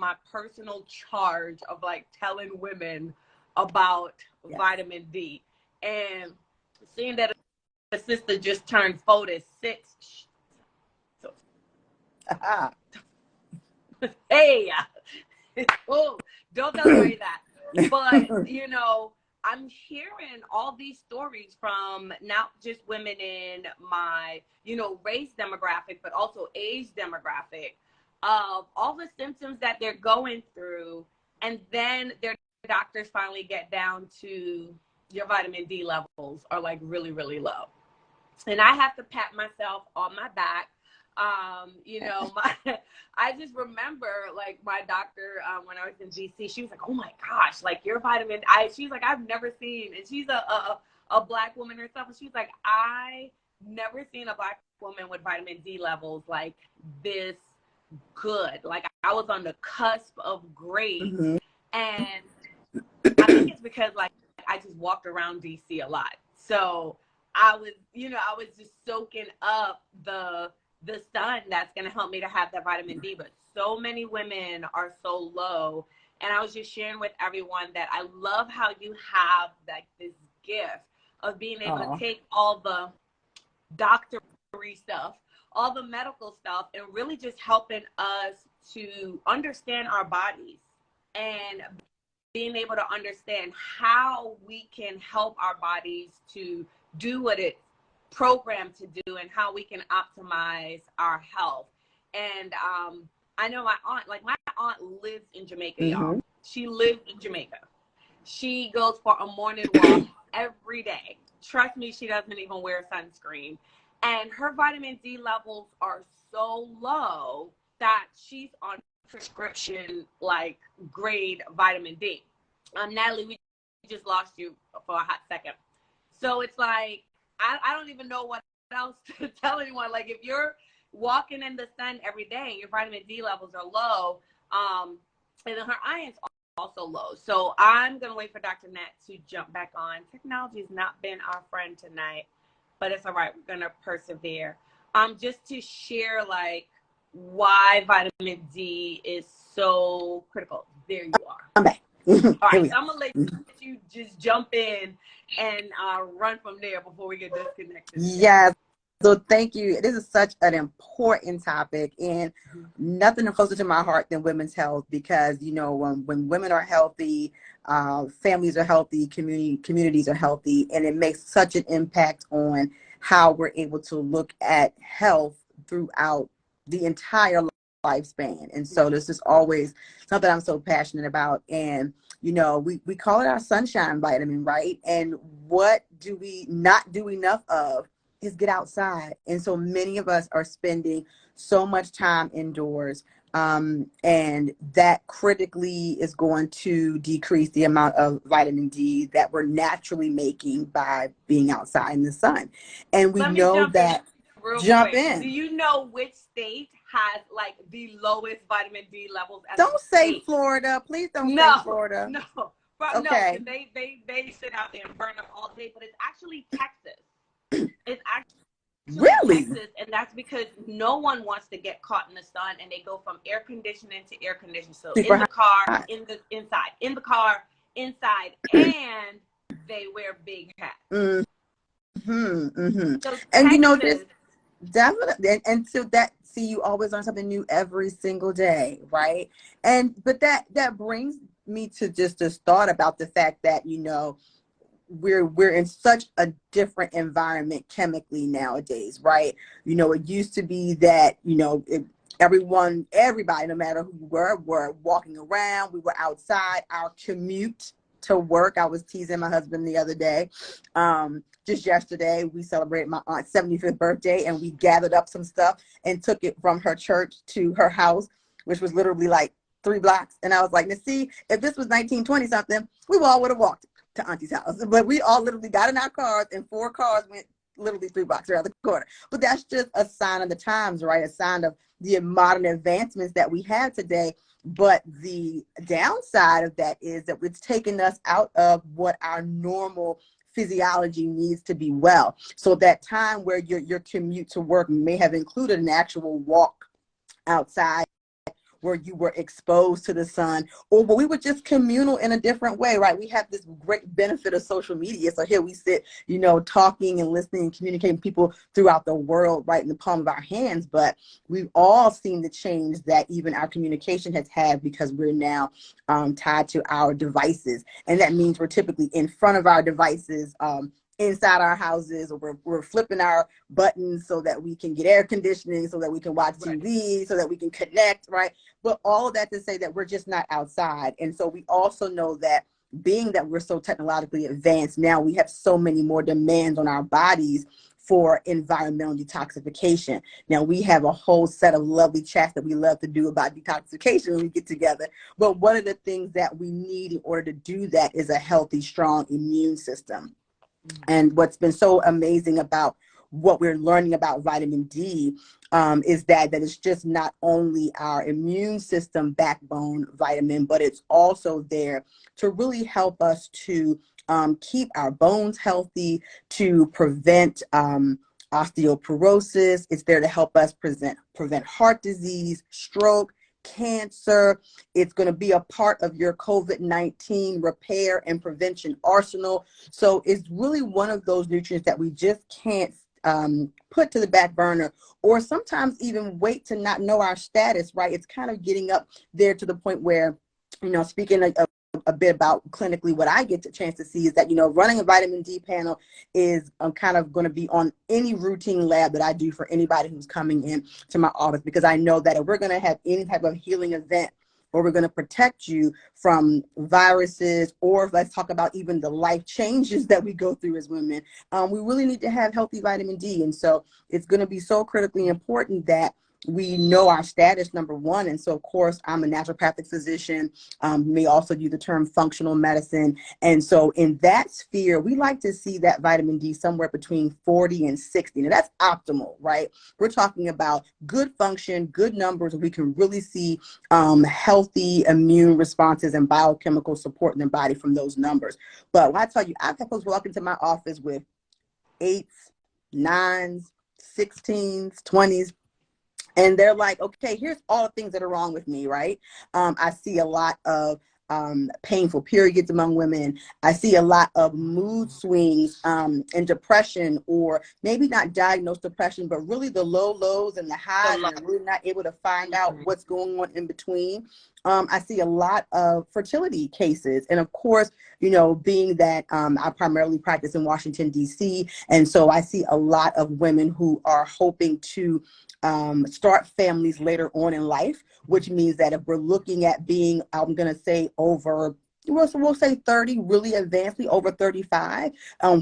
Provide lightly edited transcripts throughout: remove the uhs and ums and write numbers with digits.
my personal charge of like telling women about vitamin D, and seeing that a sister just turned 46. So, hey, oh, don't tell anybody that. But, you know, I'm hearing all these stories from not just women in my, you know, race demographic, but also age demographic of all the symptoms that they're going through. And then their doctors finally get down to your vitamin D levels are like really, really low. And I have to pat myself on my back. You know, I just remember like my doctor, when I was in DC, she was like, oh my gosh, like your vitamin, she's like, I've never seen, and she's a black woman herself. And she's like, I never seen a black woman with vitamin D levels like this good. Like I was on the cusp of great. Mm-hmm. And I think it's because like I just walked around DC a lot. So I was, you know, I was just soaking up the sun that's going to help me to have that vitamin D. But so many women are so low. And I was just sharing with everyone that I love how you have like this gift of being able to take all the doctory stuff, all the medical stuff, and really just helping us to understand our bodies and being able to understand how we can help our bodies to do what it's programmed to do and how we can optimize our health. And I know my aunt lives in Jamaica, y'all. She lives in Jamaica. She goes for a morning walk every day. Trust me, she doesn't even wear sunscreen. And her vitamin D levels are so low that she's on prescription like grade vitamin D. Natalie, we just lost you for a hot second. So it's like, I don't even know what else to tell anyone. Like if you're walking in the sun every day and your vitamin D levels are low, and then her iron's also low. So I'm going to wait for Dr. Nat to jump back on. Technology has not been our friend tonight, but it's all right. We're going to persevere. Just to share like why vitamin D is so critical. There you are. I'm back. All right, so I'm going to let you just jump in and run from there before we get disconnected. Yes. So thank you. This is such an important topic, and nothing closer to my heart than women's health, because, you know, when women are healthy, families are healthy, communities are healthy, and it makes such an impact on how we're able to look at health throughout the entire lifespan. And so this is always something I'm so passionate about. And, you know, we call it our sunshine vitamin, right? And what do we not do enough of is get outside. And so many of us are spending so much time indoors, and that critically is going to decrease the amount of vitamin D that we're naturally making by being outside in the sun. And we know that. Jump in. Do you know which state has like the lowest vitamin D levels? Don't say Florida. Please don't say Florida. No. Okay. No, they sit out there and burn up all day, but it's actually Texas. It's actually really Texas, and that's because no one wants to get caught in the sun, and they go from air conditioning to air conditioning. So in the car, inside, in the car, inside, and they wear big hats. So and you know this. Definitely. And so you always learn something new every single day, right? But that brings me to just this thought about the fact that, you know, we're in such a different environment chemically nowadays, right? You know, it used to be that, you know, everybody, no matter who you were walking around, we were outside. Our commute to work, I was teasing my husband the other day. Just yesterday, we celebrated my aunt's 75th birthday, and we gathered up some stuff and took it from her church to her house, which was literally like 3 blocks. And I was like, now see, if this was 1920 something, we all would have walked to Auntie's house. But we all literally got in our cars, and 4 cars went literally 3 blocks around the corner. But that's just a sign of the times, right? A sign of the modern advancements that we have today. But the downside of that is that it's taken us out of what our normal physiology needs to be well. So that time where your commute to work may have included an actual walk outside, where you were exposed to the sun, or where we were just communal in a different way, right? We have this great benefit of social media. So here we sit, talking and listening and communicating with people throughout the world right in the palm of our hands. But we've all seen the change that even our communication has had, because we're now tied to our devices. And that means we're typically in front of our devices, inside our houses, or we're flipping our buttons so that we can get air conditioning, so that we can watch TV, so that we can connect, right? But all of that to say that we're just not outside. And so we also know that being that we're so technologically advanced, now we have so many more demands on our bodies for environmental detoxification. Now, we have a whole set of lovely chats that we love to do about detoxification when we get together. But one of the things that we need in order to do that is a healthy, strong immune system. And what's been so amazing about what we're learning about vitamin D is that it's just not only our immune system backbone vitamin, but it's also there to really help us to keep our bones healthy, to prevent osteoporosis. It's there to help us prevent heart disease, stroke, cancer. It's going to be a part of your COVID-19 repair and prevention arsenal. So it's really one of those nutrients that we just can't put to the back burner, or sometimes even wait to not know our status, right? It's kind of getting up there to the point where, speaking a bit about clinically, what I get a chance to see is that, running a vitamin D panel is kind of going to be on any routine lab that I do for anybody who's coming in to my office, because I know that if we're going to have any type of healing event, or we're going to protect you from viruses, or let's talk about even the life changes that we go through as women, we really need to have healthy vitamin D. And so it's going to be so critically important that we know our status, number one. And so, of course, I'm a naturopathic physician. May also use the term functional medicine. And so in that sphere, we like to see that vitamin D somewhere between 40 and 60. Now, that's optimal, right? We're talking about good function, good numbers. We can really see healthy immune responses and biochemical support in the body from those numbers. But when I tell you, I've had folks walk into my office with 8s, 9s, 16s, 20s. And they're like, okay, here's all the things that are wrong with me, right? I see a lot of painful periods among women. I see a lot of mood swings and depression, or maybe not diagnosed depression, but really the low lows and the highs, and we're not able to find out what's going on in between. I see a lot of fertility cases. And of course, being that I primarily practice in Washington, D.C., and so I see a lot of women who are hoping to start families later on in life, which means that if we're looking at being, I'm going to say over, we'll say 30, really advancedly over 35,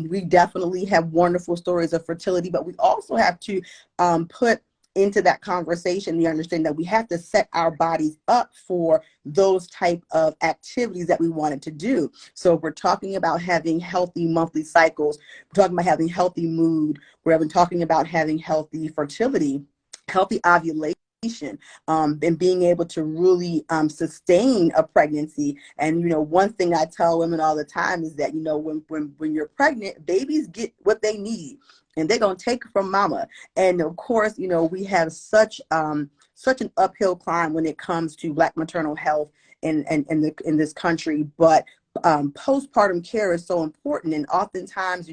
we definitely have wonderful stories of fertility, but we also have to put into that conversation the understanding that we have to set our bodies up for those type of activities that we wanted to do. So if we're talking about having healthy monthly cycles, we're talking about having healthy mood, we're even talking about having healthy fertility, healthy ovulation, and being able to really sustain a pregnancy. And one thing I tell women all the time is that when you're pregnant, babies get what they need, and they're gonna take from mama. And of course, we have such an uphill climb when it comes to Black maternal health in this country, but postpartum care is so important. And oftentimes,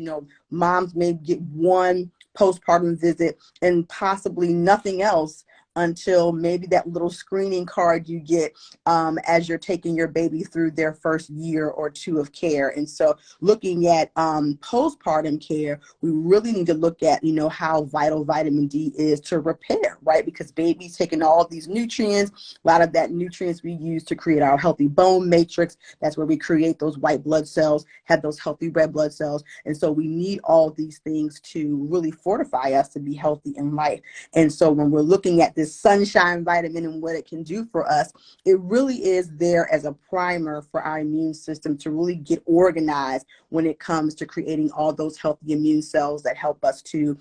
moms may get one postpartum visit and possibly nothing else until maybe that little screening card you get as you're taking your baby through their first year or two of care. And so looking at postpartum care, we really need to look at, how vital vitamin D is to repair, right? Because baby's taking all these nutrients, a lot of that nutrients we use to create our healthy bone matrix. That's where we create those white blood cells, have those healthy red blood cells. And so we need all these things to really fortify us to be healthy in life. And so when we're looking at this sunshine vitamin and what it can do for us, it really is there as a primer for our immune system to really get organized when it comes to creating all those healthy immune cells that help us to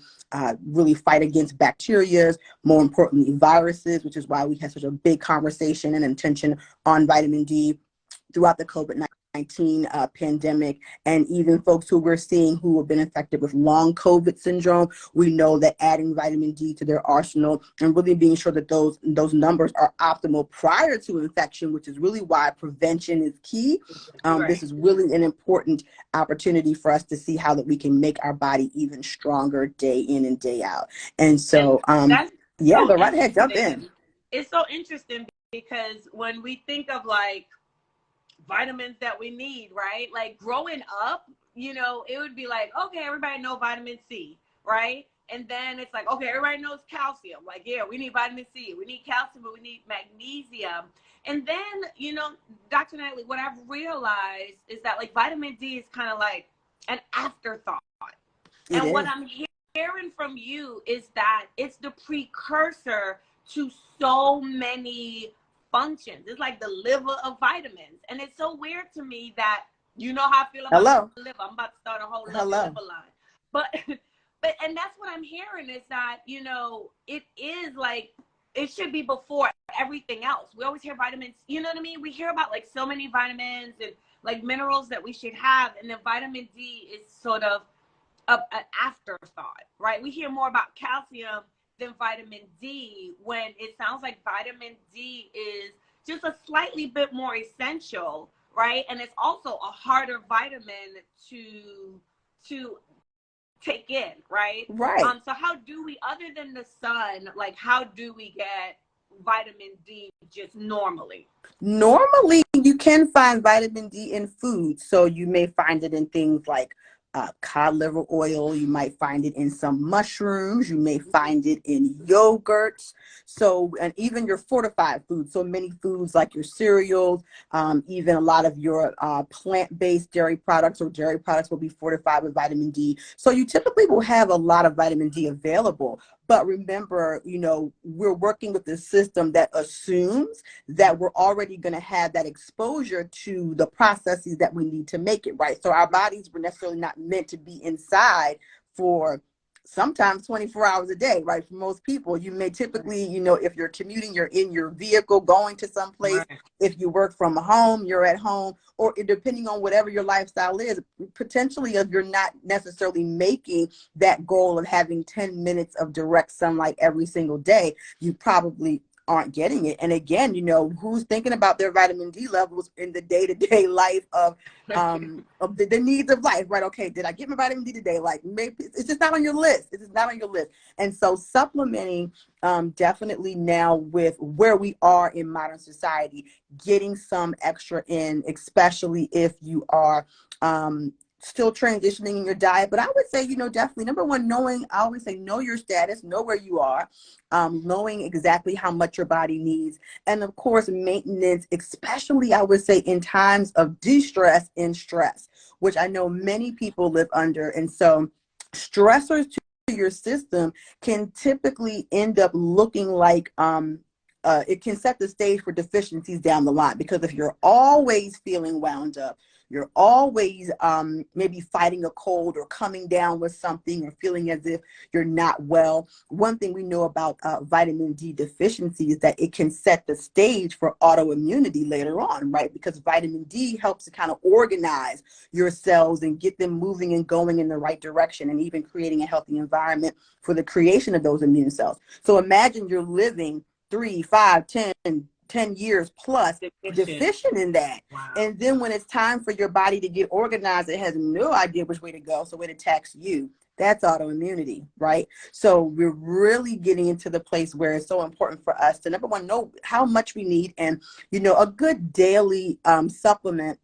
really fight against bacteria, more importantly viruses, which is why we had such a big conversation and attention on vitamin D throughout the COVID-19 pandemic, and even folks who we're seeing who have been infected with long COVID syndrome, we know that adding vitamin D to their arsenal and really being sure that those numbers are optimal prior to infection, which is really why prevention is key. Right. This is really an important opportunity for us to see how that we can make our body even stronger day in and day out. And so, yeah, so go right ahead, jump in. It's so interesting because when we think of like vitamins that we need, right? Like growing up, you know, it would be like, okay, everybody knows vitamin C, right? And then it's like, okay, everybody knows calcium. Like, yeah, we need vitamin C. We need calcium, but we need magnesium. And then, you know, Dr. Natalie, what I've realized is that like vitamin D is kind of like an afterthought. And what I'm hearing from you is that it's the precursor to so many functions. It's like the liver of vitamins. And it's so weird to me that, you know how I feel about the liver. I'm about to start a whole liver line. But and that's what I'm hearing is that, you know, it is like, it should be before everything else. We always hear vitamins, you know what I mean? We hear about like so many vitamins and like minerals that we should have. And then vitamin D is sort of an afterthought, right? We hear more about calcium than vitamin D, when it sounds like vitamin D is just a slightly bit more essential, right? And it's also a harder vitamin to take in, right? Right. So how do we, other than the sun, like how do we get vitamin D just normally? Normally, you can find vitamin D in food. So you may find it in things like cod liver oil. You might find it in some mushrooms. You may find it in yogurts. So, and even your fortified foods. So many foods like your cereals, even a lot of your plant-based dairy products or dairy products will be fortified with vitamin D. So you typically will have a lot of vitamin D available. But remember, you know, we're working with a system that assumes that we're already going to have that exposure to the processes that we need to make it, right? So our bodies were necessarily not meant to be inside for sometimes 24 hours a day, right? For most people, you may typically, you know, if you're commuting, you're in your vehicle going to some place. Right. If you work from home, you're at home, or depending on whatever your lifestyle is, potentially if you're not necessarily making that goal of having 10 minutes of direct sunlight every single day, you probably aren't getting it. And again, you know, who's thinking about their vitamin D levels in the day-to-day life of the needs of life, right? Okay, did I get my vitamin D today? Like, maybe it's just not on your list. It's just not on your list. And so supplementing definitely now with where we are in modern society, getting some extra in, especially if you are still transitioning in your diet. But I would say, you know, definitely number one, I always say, know your status, know where you are, knowing exactly how much your body needs. And of course, maintenance, especially I would say in times of de-stress and stress, which I know many people live under. And so stressors to your system can typically end up looking like, it can set the stage for deficiencies down the line, because if you're always feeling wound up, you're always maybe fighting a cold or coming down with something or feeling as if you're not well. One thing we know about vitamin D deficiency is that it can set the stage for autoimmunity later on, right? Because vitamin D helps to kind of organize your cells and get them moving and going in the right direction, and even creating a healthy environment for the creation of those immune cells. So imagine you're living 3, 5, 10 years plus deficient in that. Wow. And then when it's time for your body to get organized, it has no idea which way to go, so it attacks you. That's autoimmunity, right? So we're really getting into the place where it's so important for us to, number one, know how much we need. And, you know, a good daily supplement,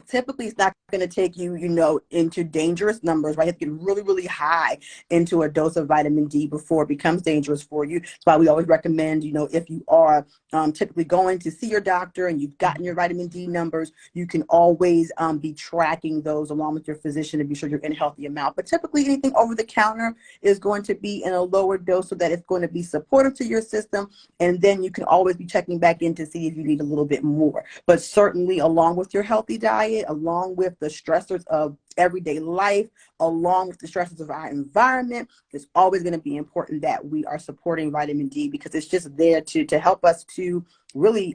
typically it's not going to take you, you know, into dangerous numbers, right? You have to get really, really high into a dose of vitamin D before it becomes dangerous for you. That's why we always recommend, you know, if you are typically going to see your doctor and you've gotten your vitamin D numbers, you can always be tracking those along with your physician to be sure you're in a healthy amount. But typically anything over the counter is going to be in a lower dose so that it's going to be supportive to your system. And then you can always be checking back in to see if you need a little bit more. But certainly along with your healthy diet, along with the stressors of everyday life, along with the stresses of our environment, it's always going to be important that we are supporting vitamin D, because it's just there to help us to really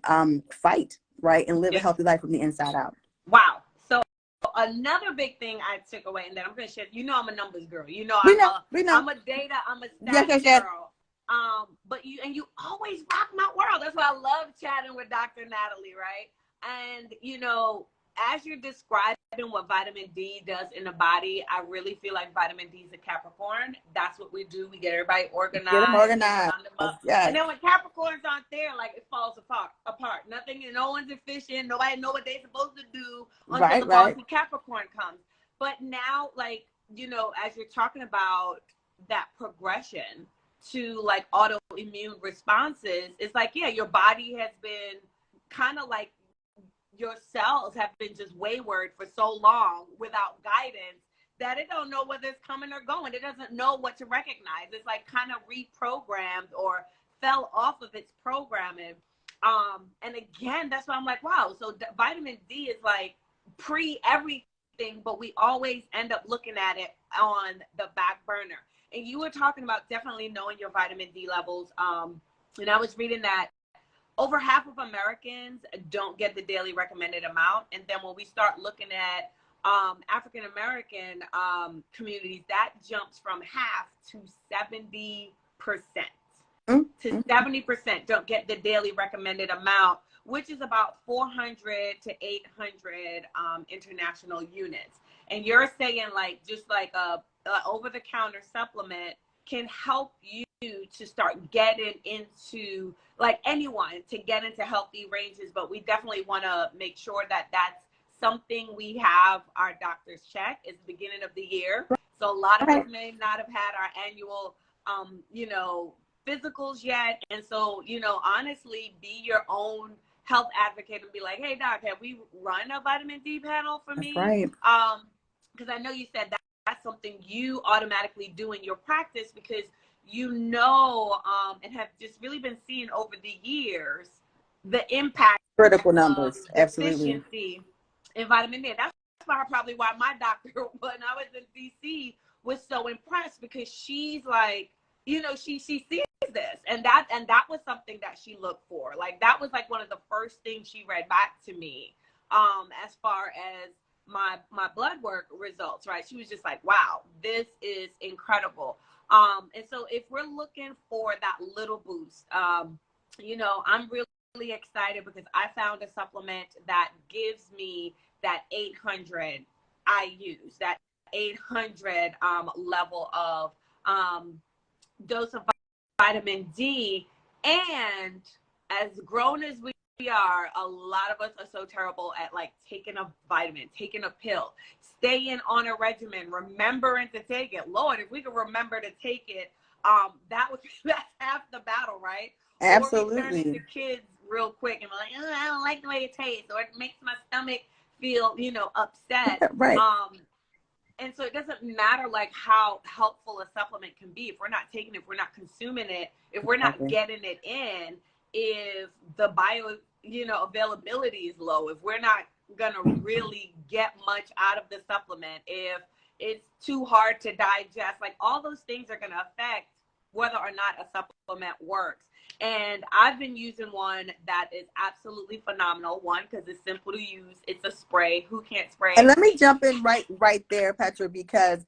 fight, right, and live a healthy life from the inside out. Wow. another big thing I took away, and then I'm going to share, I'm a numbers girl. We know. I'm a data, I'm a stats girl. But you always rock my world. That's why I love chatting with Dr. Natalie, right? And, as you're describing what vitamin D does in the body, I really feel like vitamin D is a Capricorn. That's what we do. We get everybody organized. Get them organized. Yes. And then when Capricorns aren't there, like, it falls apart. Nothing, no one's efficient. Nobody know what they're supposed to do until the bossy Capricorn comes. But now, like, as you're talking about that progression to like autoimmune responses, it's like, yeah, your body has been kind of like, your cells have been just wayward for so long without guidance that it don't know whether it's coming or going. It doesn't know what to recognize. It's like kind of reprogrammed or fell off of its programming. And again, that's why I'm like, wow. So vitamin D is like pre everything, but we always end up looking at it on the back burner. And you were talking about definitely knowing your vitamin D levels. And I was reading that over half of Americans don't get the daily recommended amount. And then when we start looking at African-American communities, that jumps from half to 70%. To 70% don't get the daily recommended amount, which is about 400 to 800 international units. And you're saying like, just like a over-the-counter supplement can help you to start getting into, like anyone, to get into healthy ranges. But we definitely want to make sure that that's something we have our doctors check. It's the beginning of the year. So a lot of us may not have had our annual, physicals yet. And so, honestly, be your own health advocate and be like, hey, doc, have we run a vitamin D panel for me? Right. Because I know you said that's something you automatically do in your practice because and have just really been seeing over the years the impact, critical numbers, absolutely, deficiency in vitamin D. That's probably why my doctor, when I was in DC, was so impressed, because she's like, she sees this, and that was something that she looked for. Like, that was like one of the first things she read back to me, as far as my blood work results, right? She was just like, wow, this is incredible. And so if we're looking for that little boost, I'm really excited because I found a supplement that gives me that 800 IUs, that 800 level of dose of vitamin D. And as grown as we are, a lot of us are so terrible at like taking a vitamin, taking a pill, staying on a regimen, remembering to take it. Lord, if we could remember to take it, that's half the battle, right? Absolutely. Or we turn into kids real quick and we're like, I don't like the way it tastes, or it makes my stomach feel, upset. Right. And so it doesn't matter like how helpful a supplement can be if we're not taking it, if we're not consuming it, if we're not getting it in, if the availability is low, if we're not gonna really get much out of the supplement, if it's too hard to digest, like all those things are gonna affect whether or not a supplement works. And I've been using one that is absolutely phenomenal. One, because it's simple to use. It's a spray. Who can't spray? And let me jump in right there, Petra, because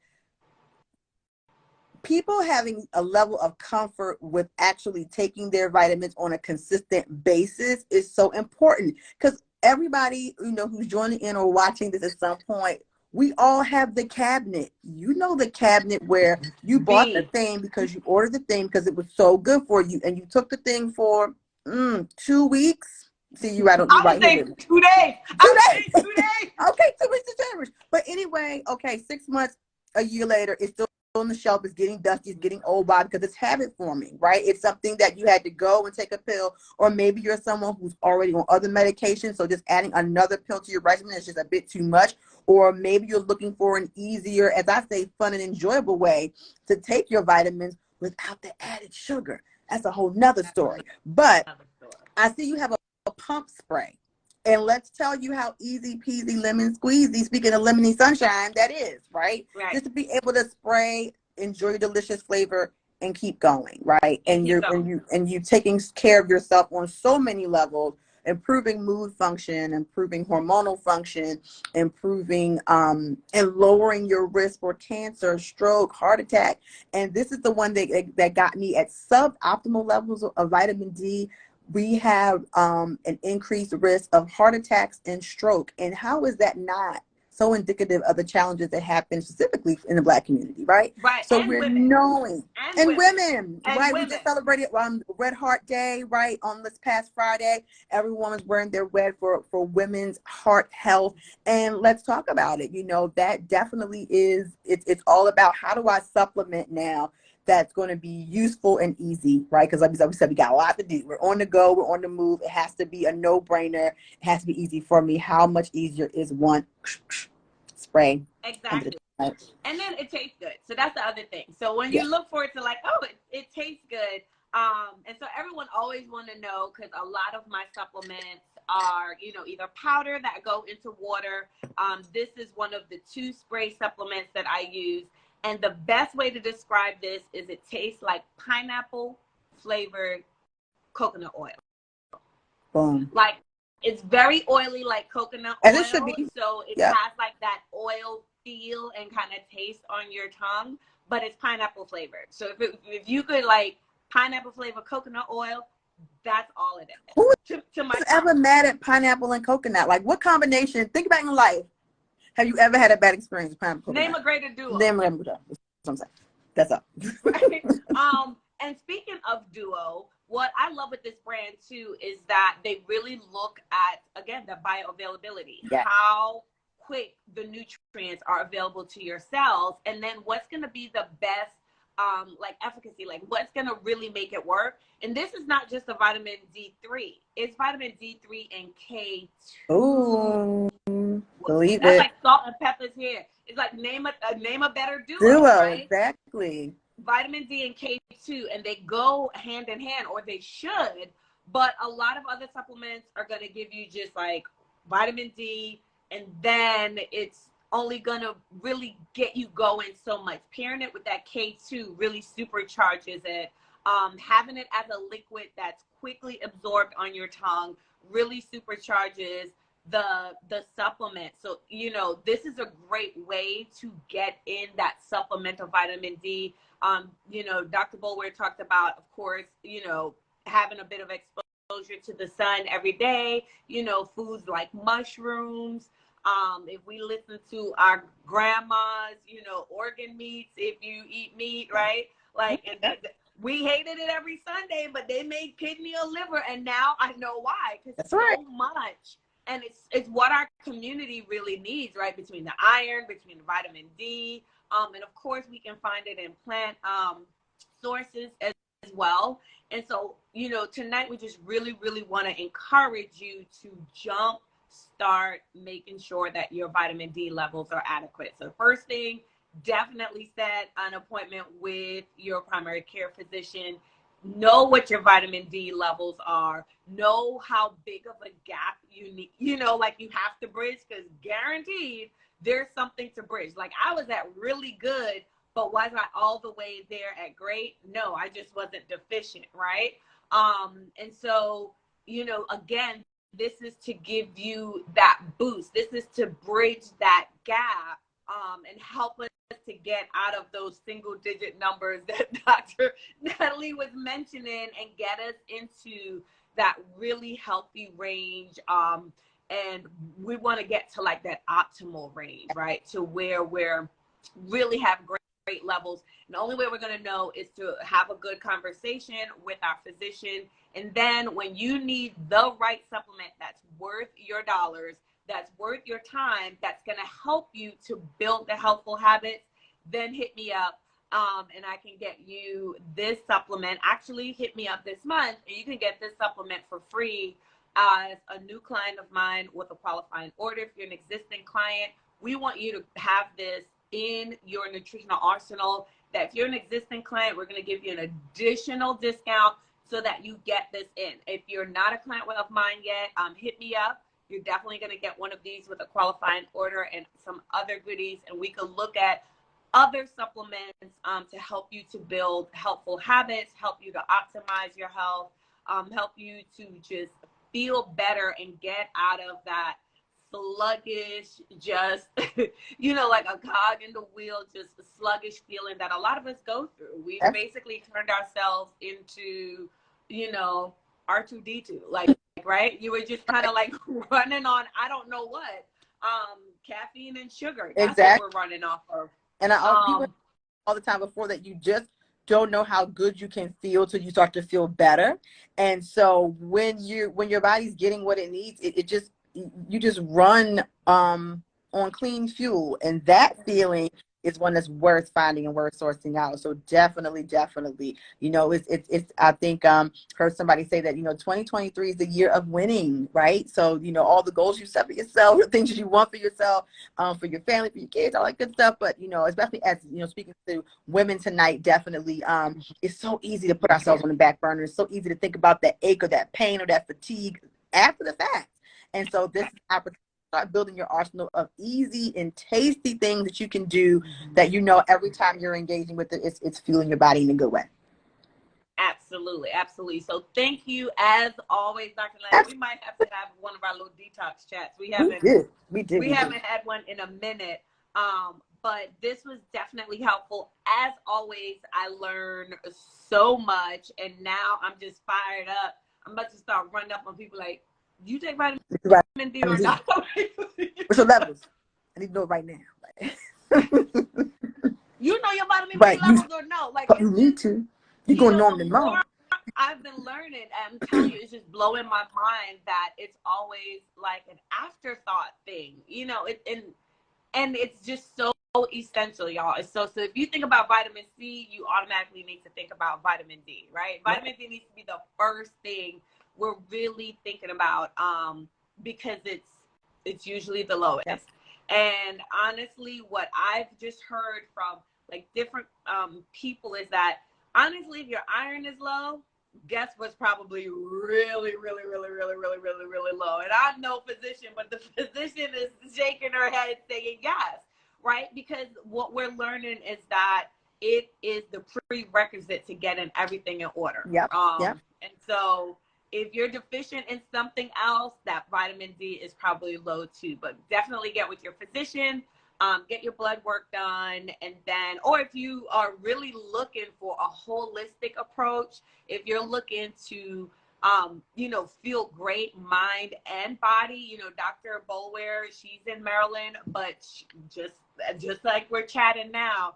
people having a level of comfort with actually taking their vitamins on a consistent basis is so important. Because everybody, who's joining in or watching this at some point, we all have the cabinet. The cabinet where you bought the thing because you ordered the thing because it was so good for you, and you took the thing for 2 weeks. See, you right on. I would say 2 days. 2 days. 2 days. Okay, 2 weeks to change. But anyway, okay, 6 months, a year later, it's still on the shelf. It's getting dusty. It's getting old, Bob, because it's habit forming, right? It's something that you had to go and take a pill, or maybe you're someone who's already on other medications, so just adding another pill to your regimen is just a bit too much. Or maybe you're looking for an easier, as I say, fun and enjoyable way to take your vitamins without the added sugar. That's a whole nother story. But I see you have a pump spray. And let's tell you how easy peasy lemon squeezy, speaking of lemony sunshine, that is, right? Just to be able to spray, enjoy your delicious flavor, and keep going, right? And you're taking care of yourself on so many levels, improving mood function, improving hormonal function, improving and lowering your risk for cancer, stroke, heart attack. And this is the one that got me at suboptimal levels of vitamin D. We have an increased risk of heart attacks and stroke. And how is that not so indicative of the challenges that happen specifically in the Black community, right? Right. So and we're women. knowing, and women, and right? women. We just celebrated Red Heart Day, right? On this past Friday, everyone was wearing their red for women's heart health. And let's talk about it. You know, that definitely is, it's all about how do I supplement now that's going to be useful and easy, right? Because like we said, we got a lot to do. We're on the go, we're on the move. It has to be a no-brainer. It has to be easy for me. How much easier is one spray? Exactly. And then it tastes good. So that's the other thing. So when you look for it to like, oh, it tastes good. And so everyone always want to know, because a lot of my supplements are, you know, either powder that go into water. This is one of the 2 spray supplements that I use. And the best way to describe this is it tastes like pineapple flavored coconut oil. Boom. Like, it's very oily like coconut oil. It should be. So it has like that oil feel and kind of taste on your tongue, but it's pineapple flavored. So if you could like pineapple flavored coconut oil, that's all it is. Who to my ever mad at pineapple and coconut? Like, what combination? Think about in life. Have you ever had a bad experience with pineapple? Name a greater duo. Name a greater duo. That's what I'm saying. That's all. Right? And speaking of duo, what I love with this brand too is that they really look at, again, the bioavailability. Yeah. How quick the nutrients are available to your cells, and then what's going to be the best like efficacy, like what's going to really make it work. And this is not just a vitamin D3, it's vitamin D3 and K2. Ooh, believe That's it. like salt and peppers here. It's like name a better duo, right? Exactly. Vitamin D and K2, and they go hand in hand, or they should. But a lot of other supplements are going to give you just like vitamin D, and then it's only going to really get you going so much. Pairing it with that K2 really supercharges it. Having it as a liquid that's quickly absorbed on your tongue really supercharges the supplement. So, you know, this is a great way to get in that supplemental vitamin D. You know, Dr. Boulware talked about, of course, you know, having a bit of exposure to the sun every day, you know, foods like mushrooms. If we listen to our grandmas, you know, organ meats, if you eat meat, right? Like, we hated it every Sunday, but they made kidney or liver, and now I know why, because so much. And it's what our community really needs, right? Between the iron, between the vitamin D, and of course we can find it in plant sources as well. And so, you know, tonight we just really, really want to encourage you to start making sure that your vitamin D levels are adequate. So first thing, definitely set an appointment with your primary care physician. Know what your vitamin D levels are. Know how big of a gap you need, you know, like you have to bridge, because guaranteed there's something to bridge. Like I was at really good, but was I all the way there at great? No, I just wasn't deficient, right? And so, you know, again, this is to give you that boost. This is to bridge that gap and help us to get out of those single digit numbers that Dr. Natalie was mentioning and get us into that really healthy range. And we want to get to like that optimal range, right? To where we're really have great levels. And the only way we're going to know is to have a good conversation with our physician. And then when you need the right supplement that's worth your dollars, that's worth your time, that's going to help you to build the helpful habits, then hit me up and I can get you this supplement. Actually, hit me up this month and you can get this supplement for free as a new client of mine with a qualifying order. If you're an existing client, we want you to have this in your nutritional arsenal. That if you're an existing client, we're going to give you an additional discount so that you get this in. If you're not a client of mine yet, hit me up. You're definitely going to get one of these with a qualifying order and some other goodies. And we can look at other supplements to help you to build helpful habits, help you to optimize your health, help you to just feel better and get out of that sluggish, just, you know, like a cog in the wheel, just a sluggish feeling that a lot of us go through. We've basically turned ourselves into, you know, R2D2, like, right? You were just kind of like running on, I don't know what, caffeine and sugar. That's what we're running off of. And people all the time before that, you just don't know how good you can feel till you start to feel better. And so when your body's getting what it needs, you just run on clean fuel, and that feeling is one that's worth finding and worth sourcing out. So definitely, you know, it's I think heard somebody say that, you know, 2023 is the year of winning, right? So, you know, all the goals you set for yourself, the things that you want for yourself, for your family, for your kids, all that good stuff. But, you know, especially as, you know, speaking to women tonight, definitely, it's so easy to put ourselves on the back burner. It's so easy to think about that ache or that pain or that fatigue after the fact. And so this is opportunity. Start building your arsenal of easy and tasty things that you can do that, you know, every time you're engaging with it, it's fueling your body in a good way. Absolutely. So thank you as always, Dr. Lang. We might have to have one of our little detox chats. We haven't had one in a minute. But this was definitely helpful. As always, I learned so much, and now I'm just fired up. I'm about to start running up on people like, you take vitamin D or not? What's your levels? I need to know right now. You know your vitamin D levels or no? Like, you need to. You're going normally tomorrow. I've been learning, and I'm telling you, it's just blowing my mind that it's always like an afterthought thing, you know. And it's just so essential, y'all. So if you think about vitamin C, you automatically need to think about vitamin D, right? Vitamin D needs to be the first thing we're really thinking about, because it's usually the lowest. Yep. And honestly, what I've just heard from like different people is that honestly, if your iron is low, guess what's probably really low? And I'm no physician, but the physician is shaking her head saying yes, right? Because what we're learning is that it is the prerequisite to getting everything in order. Yep. And so if you're deficient in something else, that vitamin D is probably low too. But definitely get with your physician, get your blood work done, and then, or if you are really looking for a holistic approach, if you're looking to, you know, feel great mind and body, you know, Dr. Boulware, she's in Maryland, but just like we're chatting now,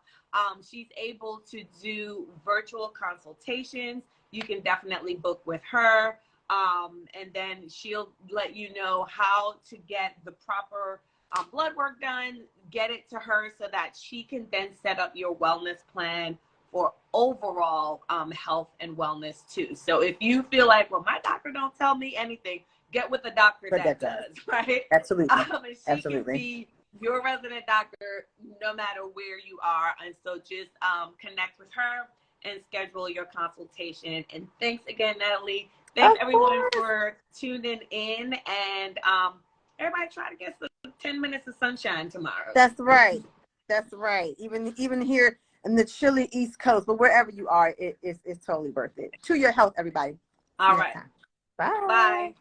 she's able to do virtual consultations. You can definitely book with her. And then she'll let you know how to get the proper blood work done, get it to her so that she can then set up your wellness plan for overall health and wellness too. So if you feel like, well, my doctor don't tell me anything, get with the doctor that does, right? Absolutely. And she can be your resident doctor no matter where you are. And so just connect with her and schedule your consultation. And thanks again, Natalie. Thanks everyone for tuning in, and everybody try to get some 10 minutes of sunshine tomorrow. That's right. Even here in the chilly East Coast, but wherever you are, it's totally worth it. To your health, everybody. All right. Bye. Bye.